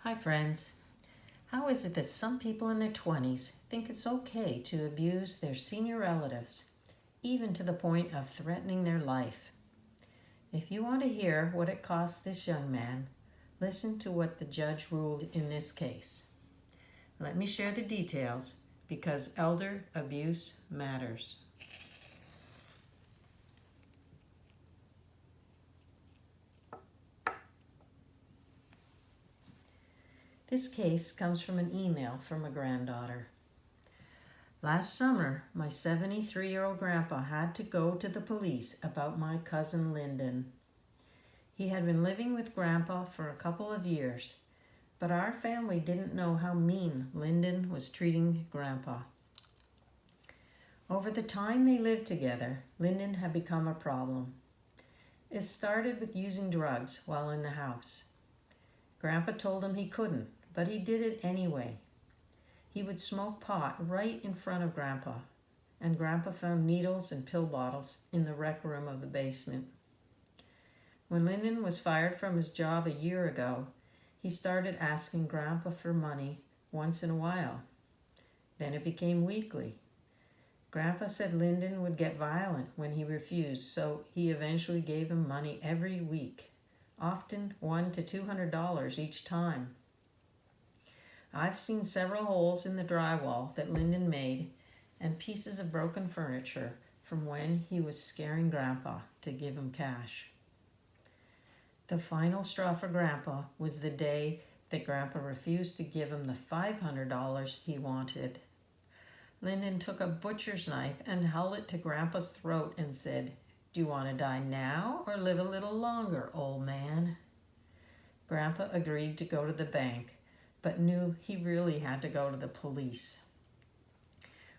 Hi friends. How is it that some people in their 20s think it's okay to abuse their senior relatives, even to the point of threatening their life? If you want to hear what it cost this young man, listen to what the judge ruled in this case. Let me share the details because elder abuse matters. This case comes from an email from a granddaughter. Last summer, my 73-year-old grandpa had to go to the police about my cousin Lyndon. He had been living with Grandpa for a couple of years, but our family didn't know how mean Lyndon was treating Grandpa. Over the time they lived together, Lyndon had become a problem. It started with using drugs while in the house. Grandpa told him he couldn't, but he did it anyway. He would smoke pot right in front of Grandpa, and Grandpa found needles and pill bottles in the rec room of the basement. When Lyndon was fired from his job a year ago, he started asking Grandpa for money once in a while. Then it became weekly. Grandpa said Lyndon would get violent when he refused, so he eventually gave him money every week, often $100 to $200 each time. I've seen several holes in the drywall that Lyndon made and pieces of broken furniture from when he was scaring Grandpa to give him cash. The final straw for Grandpa was the day that Grandpa refused to give him the $500 he wanted. Lyndon took a butcher's knife and held it to Grandpa's throat and said, "Do you want to die now or live a little longer, old man?" Grandpa agreed to go to the bank, but knew he really had to go to the police.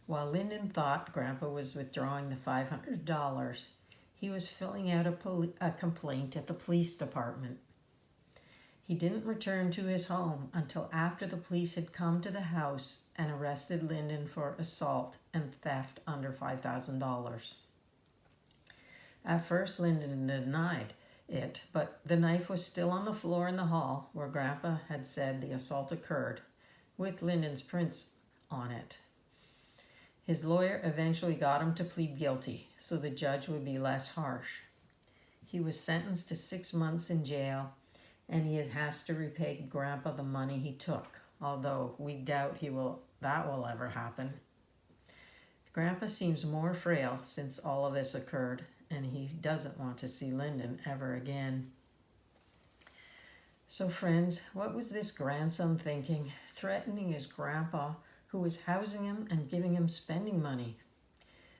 While Lyndon thought Grandpa was withdrawing the $500, he was filling out a complaint at the police department. He didn't return to his home until after the police had come to the house and arrested Lyndon for assault and theft under $5,000. At first, Lyndon denied it, but the knife was still on the floor in the hall where Grandpa had said the assault occurred, with Lyndon's prints on it. His lawyer eventually got him to plead guilty, so the judge would be less harsh. He was sentenced to 6 months in jail, and he has to repay Grandpa the money he took, although we doubt that will ever happen. Grandpa seems more frail since all of this occurred, and he doesn't want to see Lyndon ever again. So friends, what was this grandson thinking, threatening his grandpa who was housing him and giving him spending money?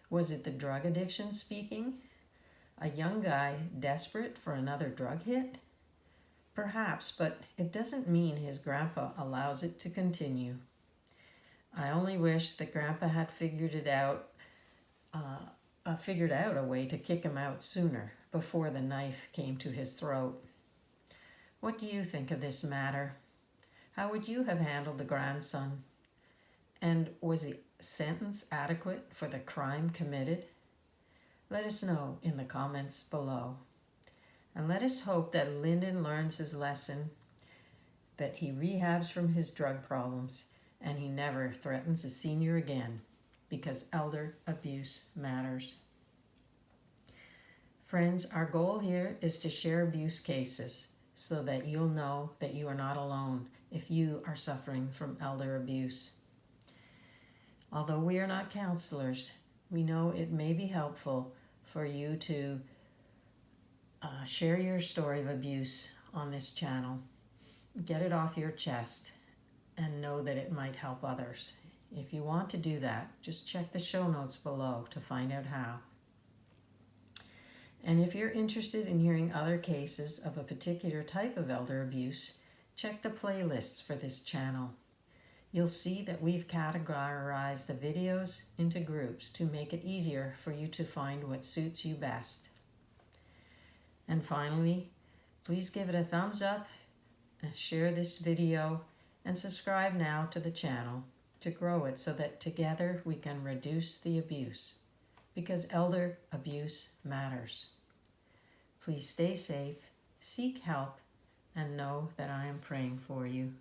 Was it the drug addiction speaking? A young guy desperate for another drug hit? Perhaps, but it doesn't mean his grandpa allows it to continue. I only wish that Grandpa had figured out a way to kick him out sooner, before the knife came to his throat. What do you think of this matter? How would you have handled the grandson? And was the sentence adequate for the crime committed? Let us know in the comments below. And let us hope that Lyndon learns his lesson, that he rehabs from his drug problems, and he never threatens a senior again, because elder abuse matters. Friends, our goal here is to share abuse cases so that you'll know that you are not alone if you are suffering from elder abuse. Although we are not counselors, we know it may be helpful for you to share your story of abuse on this channel. Get it off your chest and know that it might help others. If you want to do that, just check the show notes below to find out how. And if you're interested in hearing other cases of a particular type of elder abuse, check the playlists for this channel. You'll see that we've categorized the videos into groups to make it easier for you to find what suits you best. And finally, please give it a thumbs up, share this video, and subscribe now to the channel to grow it so that together we can reduce the abuse, because elder abuse matters. Please stay safe, seek help, and know that I am praying for you.